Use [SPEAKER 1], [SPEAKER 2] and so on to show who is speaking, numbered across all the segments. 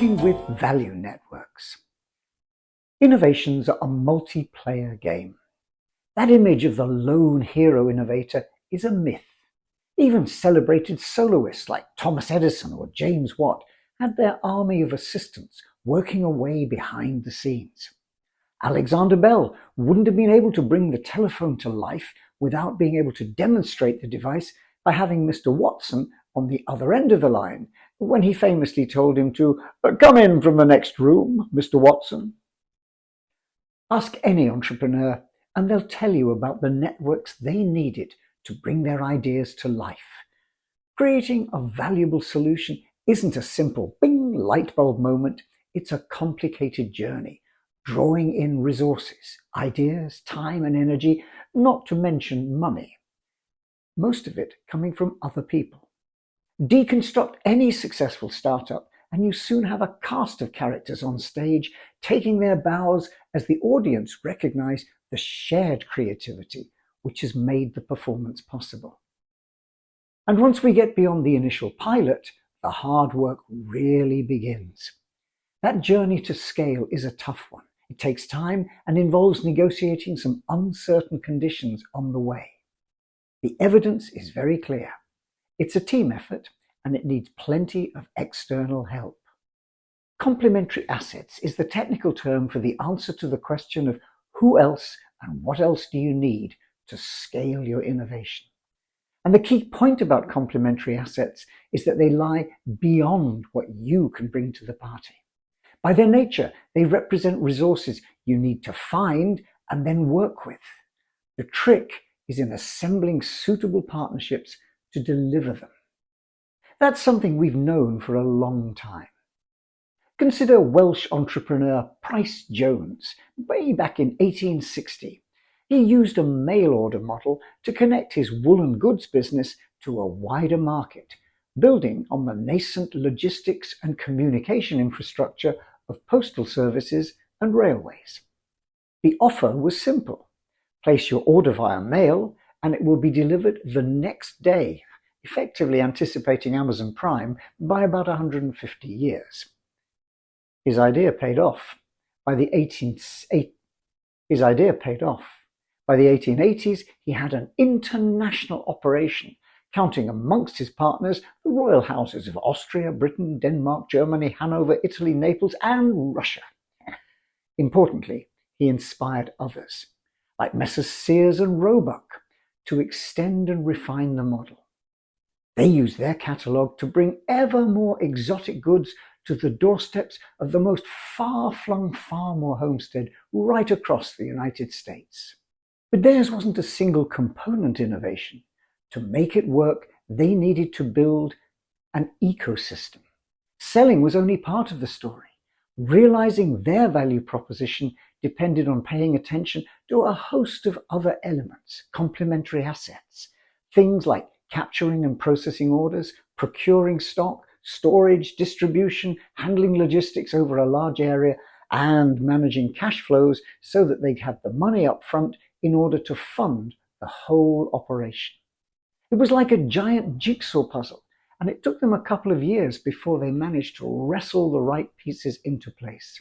[SPEAKER 1] Working with value networks. Innovations are a multiplayer game. That image of the lone hero innovator is a myth. Even celebrated soloists like Thomas Edison or James Watt had their army of assistants working away behind the scenes. Alexander Bell wouldn't have been able to bring the telephone to life without being able to demonstrate the device by having Mr. Watson on the other end of the line when he famously told him to come in from the next room, Mr. Watson. Ask any entrepreneur and they'll tell you about the networks they needed to bring their ideas to life. Creating a valuable solution isn't a simple bing light bulb moment, it's a complicated journey, drawing in resources, ideas, time and energy, not to mention money. Most of it coming from other people. Deconstruct any successful startup and you soon have a cast of characters on stage taking their bows as the audience recognize the shared creativity which has made the performance possible. And once we get beyond the initial pilot, the hard work really begins. That journey to scale is a tough one. It takes time and involves negotiating some uncertain conditions on the way. The evidence is very clear. It's a team effort and it needs plenty of external help. Complementary assets is the technical term for the answer to the question of who else and what else do you need to scale your innovation. And the key point about complementary assets is that they lie beyond what you can bring to the party. By their nature, they represent resources you need to find and then work with. The trick is in assembling suitable partnerships to deliver them. That's something we've known for a long time. Consider Welsh entrepreneur Price Jones. Way back in 1860, he used a mail order model to connect his woolen goods business to a wider market, building on the nascent logistics and communication infrastructure of postal services and railways. The offer was simple. Place your order via mail and it will be delivered the next day, effectively anticipating Amazon Prime by about 150 years. His idea paid off. By the 1880s, he had an international operation, counting amongst his partners the royal houses of Austria, Britain, Denmark, Germany, Hanover, Italy, Naples, and Russia. Importantly, he inspired others, like Messrs. Sears and Roebuck, to extend and refine the model. They used their catalogue to bring ever more exotic goods to the doorsteps of the most far-flung farm or homestead right across the United States. But theirs wasn't a single component innovation. To make it work, they needed to build an ecosystem. Selling was only part of the story. Realizing their value proposition depended on paying attention to a host of other elements, complementary assets, things like capturing and processing orders, procuring stock, storage, distribution, handling logistics over a large area, and managing cash flows so that they'd have the money up front in order to fund the whole operation. It was like a giant jigsaw puzzle, and it took them a couple of years before they managed to wrestle the right pieces into place.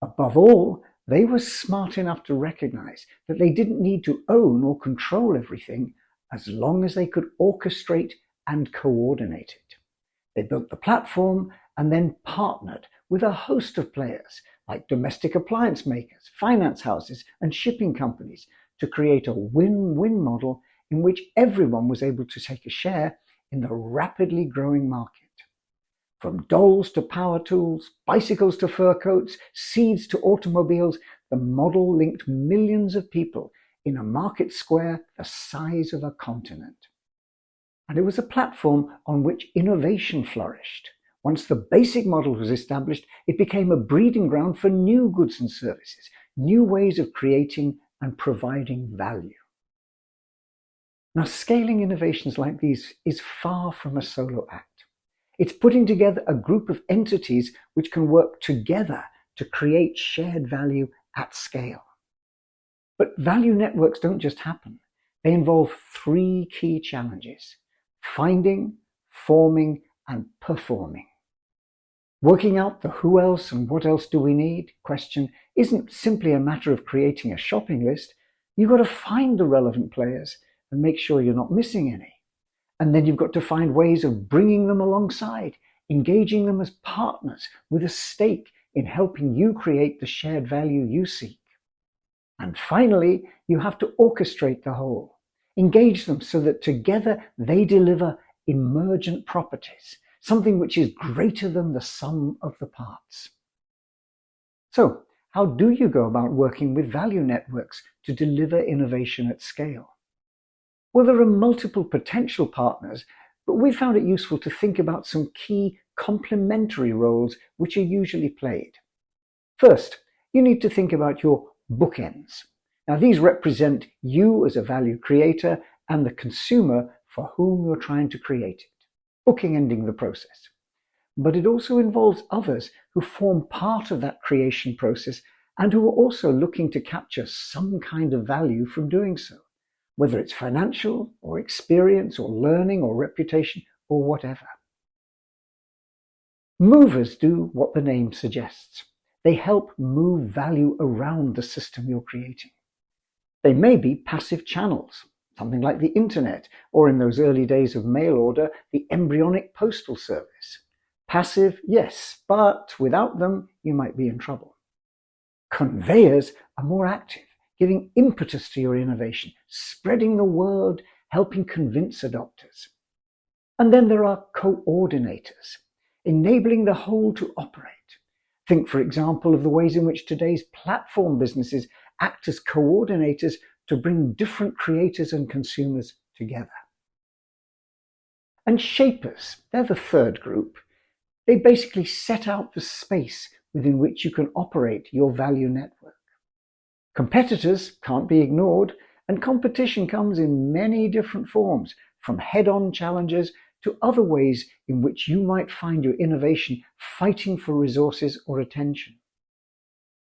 [SPEAKER 1] Above all, they were smart enough to recognize that they didn't need to own or control everything as long as they could orchestrate and coordinate it. They built the platform and then partnered with a host of players like domestic appliance makers, finance houses, and shipping companies to create a win-win model in which everyone was able to take a share in the rapidly growing market. From dolls to power tools, bicycles to fur coats, seeds to automobiles, the model linked millions of people in a market square the size of a continent. And it was a platform on which innovation flourished. Once the basic model was established, it became a breeding ground for new goods and services, new ways of creating and providing value. Now, scaling innovations like these is far from a solo act. It's putting together a group of entities which can work together to create shared value at scale. But value networks don't just happen. They involve three key challenges: finding, forming, and performing. Working out the who else and what else do we need question isn't simply a matter of creating a shopping list. You've got to find the relevant players and make sure you're not missing any. And then you've got to find ways of bringing them alongside, engaging them as partners with a stake in helping you create the shared value you seek. And finally, you have to orchestrate the whole. Engage them so that together they deliver emergent properties, something which is greater than the sum of the parts. So, how do you go about working with value networks to deliver innovation at scale? Well, there are multiple potential partners, but we found it useful to think about some key complementary roles which are usually played. First, you need to think about your bookends. Now, these represent you as a value creator and the consumer for whom you're trying to create it, bookending the process. But it also involves others who form part of that creation process and who are also looking to capture some kind of value from doing so, whether it's financial or experience or learning or reputation or whatever. Movers do what the name suggests. They help move value around the system you're creating. They may be passive channels, something like the internet, or in those early days of mail order, the embryonic postal service. Passive, yes, but without them, you might be in trouble. Conveyors are more active, giving impetus to your innovation, spreading the word, helping convince adopters. And then there are coordinators, enabling the whole to operate. Think, for example, of the ways in which today's platform businesses act as coordinators to bring different creators and consumers together. And shapers, they're the third group. They basically set out the space within which you can operate your value network. Competitors can't be ignored, and competition comes in many different forms, from head-on challenges to other ways in which you might find your innovation fighting for resources or attention.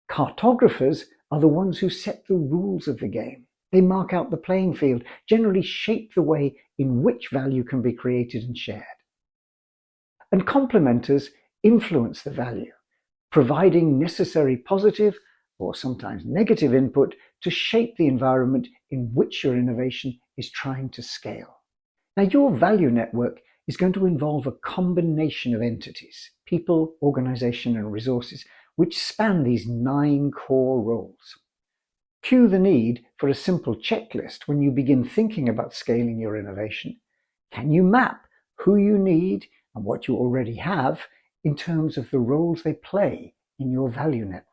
[SPEAKER 1] Cartographers are the ones who set the rules of the game. They mark out the playing field, generally shape the way in which value can be created and shared. And complementers influence the value, providing necessary positive or sometimes negative input to shape the environment in which your innovation is trying to scale. Now, your value network is going to involve a combination of entities, people, organization, and resources, which span these 9 core roles. Cue the need for a simple checklist when you begin thinking about scaling your innovation. Can you map who you need and what you already have in terms of the roles they play in your value network?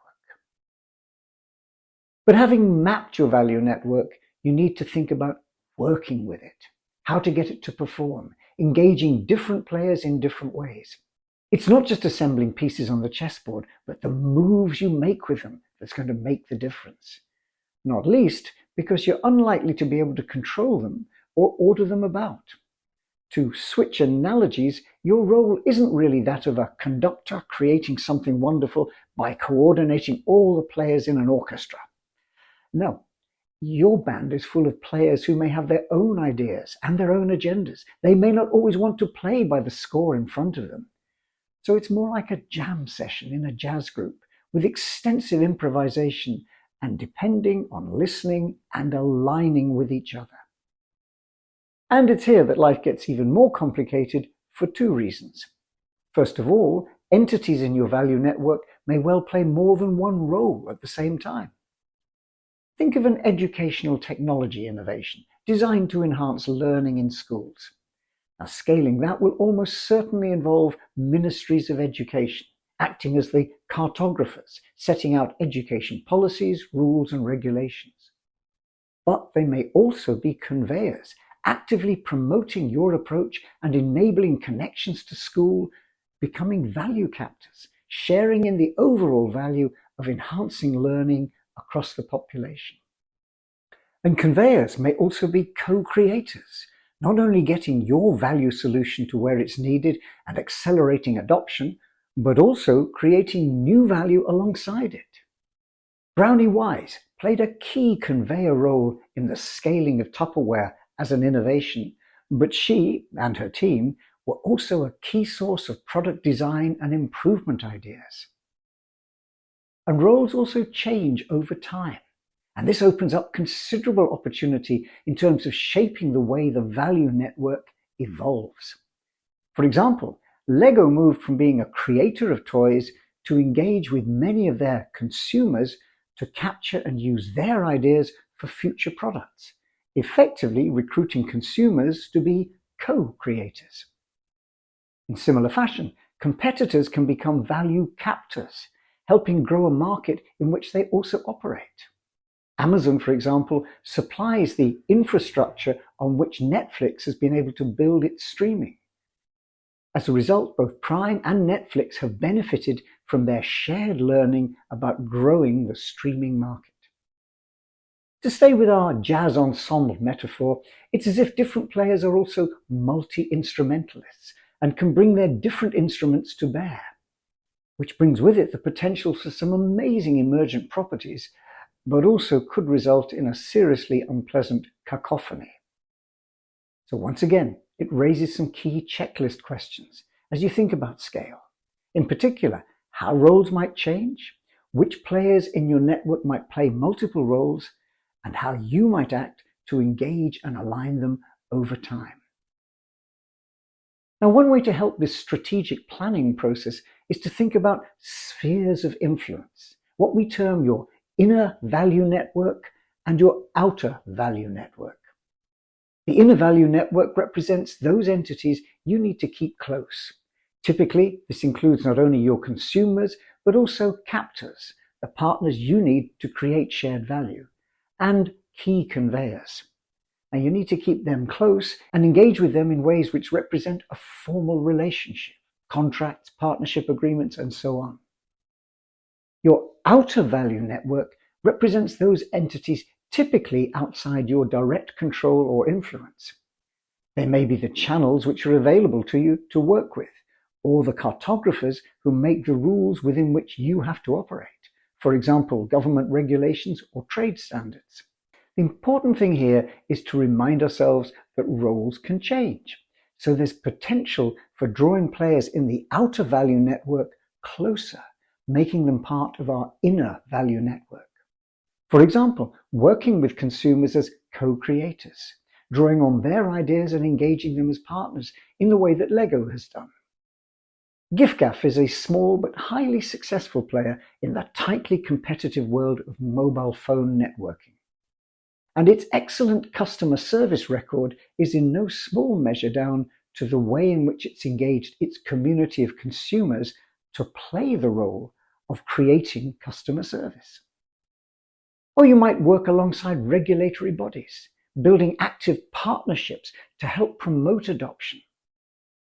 [SPEAKER 1] But having mapped your value network, you need to think about working with it, how to get it to perform, engaging different players in different ways. It's not just assembling pieces on the chessboard, but the moves you make with them that's going to make the difference. Not least because you're unlikely to be able to control them or order them about. To switch analogies, your role isn't really that of a conductor creating something wonderful by coordinating all the players in an orchestra. No, your band is full of players who may have their own ideas and their own agendas. They may not always want to play by the score in front of them. So it's more like a jam session in a jazz group with extensive improvisation and depending on listening and aligning with each other. And it's here that life gets even more complicated for 2 reasons. First of all, entities in your value network may well play more than one role at the same time. Think of an educational technology innovation designed to enhance learning in schools. Now, scaling that will almost certainly involve ministries of education, acting as the cartographers, setting out education policies, rules, and regulations. But they may also be conveyors, actively promoting your approach and enabling connections to school, becoming value captors, sharing in the overall value of enhancing learning across the population. And conveyors may also be co-creators, not only getting your value solution to where it's needed and accelerating adoption, but also creating new value alongside it. Brownie Wise played a key conveyor role in the scaling of Tupperware as an innovation, but she and her team were also a key source of product design and improvement ideas. And roles also change over time, and this opens up considerable opportunity in terms of shaping the way the value network evolves. For example, Lego moved from being a creator of toys to engage with many of their consumers to capture and use their ideas for future products, effectively recruiting consumers to be co-creators. In similar fashion, competitors can become value captors, helping grow a market in which they also operate. Amazon, for example, supplies the infrastructure on which Netflix has been able to build its streaming. As a result, both Prime and Netflix have benefited from their shared learning about growing the streaming market. To stay with our jazz ensemble metaphor, it's as if different players are also multi-instrumentalists and can bring their different instruments to bear, which brings with it the potential for some amazing emergent properties, but also could result in a seriously unpleasant cacophony. So once again, it raises some key checklist questions as you think about scale. In particular, how roles might change, which players in your network might play multiple roles, and how you might act to engage and align them over time. Now, one way to help this strategic planning process is to think about spheres of influence, what we term your inner value network and your outer value network. The inner value network represents those entities you need to keep close. Typically, this includes not only your consumers, but also captors, the partners you need to create shared value, and key conveyors. And you need to keep them close and engage with them in ways which represent a formal relationship, contracts, partnership agreements, and so on. Your outer value network represents those entities typically outside your direct control or influence. They may be the channels which are available to you to work with, or the cartographers who make the rules within which you have to operate, for example, government regulations or trade standards. The important thing here is to remind ourselves that roles can change, so there's potential for drawing players in the outer value network closer, making them part of our inner value network. For example, working with consumers as co-creators, drawing on their ideas and engaging them as partners in the way that Lego has done. giffgaff is a small but highly successful player in the tightly competitive world of mobile phone networking. And its excellent customer service record is in no small measure down to the way in which it's engaged its community of consumers to play the role of creating customer service. Or you might work alongside regulatory bodies, building active partnerships to help promote adoption.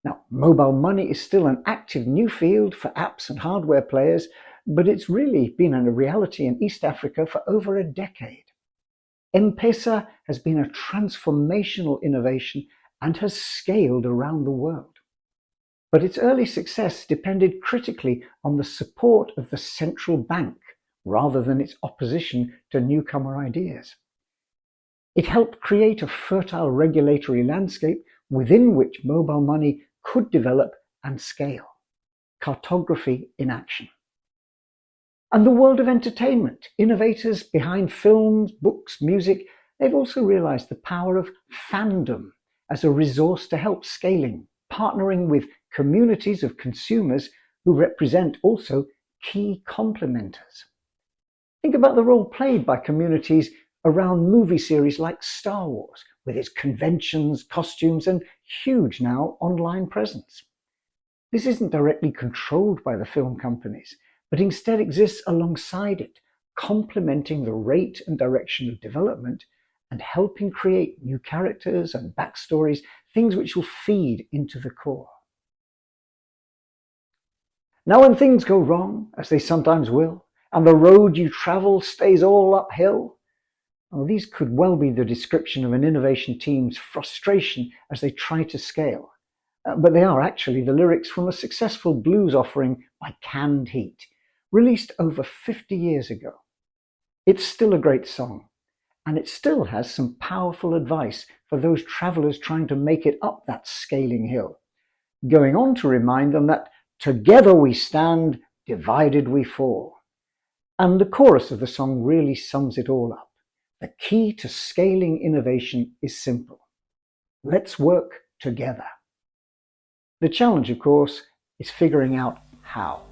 [SPEAKER 1] Now, mobile money is still an active new field for apps and hardware players, but it's really been a reality in East Africa for over a decade. M-Pesa has been a transformational innovation and has scaled around the world. But its early success depended critically on the support of the central bank rather than its opposition to newcomer ideas. It helped create a fertile regulatory landscape within which mobile money could develop and scale. Cartography in action. And the world of entertainment, innovators behind films, books, music, they've also realized the power of fandom as a resource to help scaling, partnering with communities of consumers who represent also key complementers. Think about the role played by communities around movie series like Star Wars, with its conventions, costumes, and huge now online presence. This isn't directly controlled by the film companies, but instead exists alongside it, complementing the rate and direction of development and helping create new characters and backstories, things which will feed into the core. Now, when things go wrong, as they sometimes will, and the road you travel stays all uphill, well, these could well be the description of an innovation team's frustration as they try to scale. But they are actually the lyrics from a successful blues offering by Canned Heat, released over 50 years ago. It's still a great song, and it still has some powerful advice for those travelers trying to make it up that scaling hill. going on to remind them that together we stand, divided we fall. And the chorus of the song really sums it all up. The key to scaling innovation is simple. Let's work together. The challenge, of course, is figuring out how.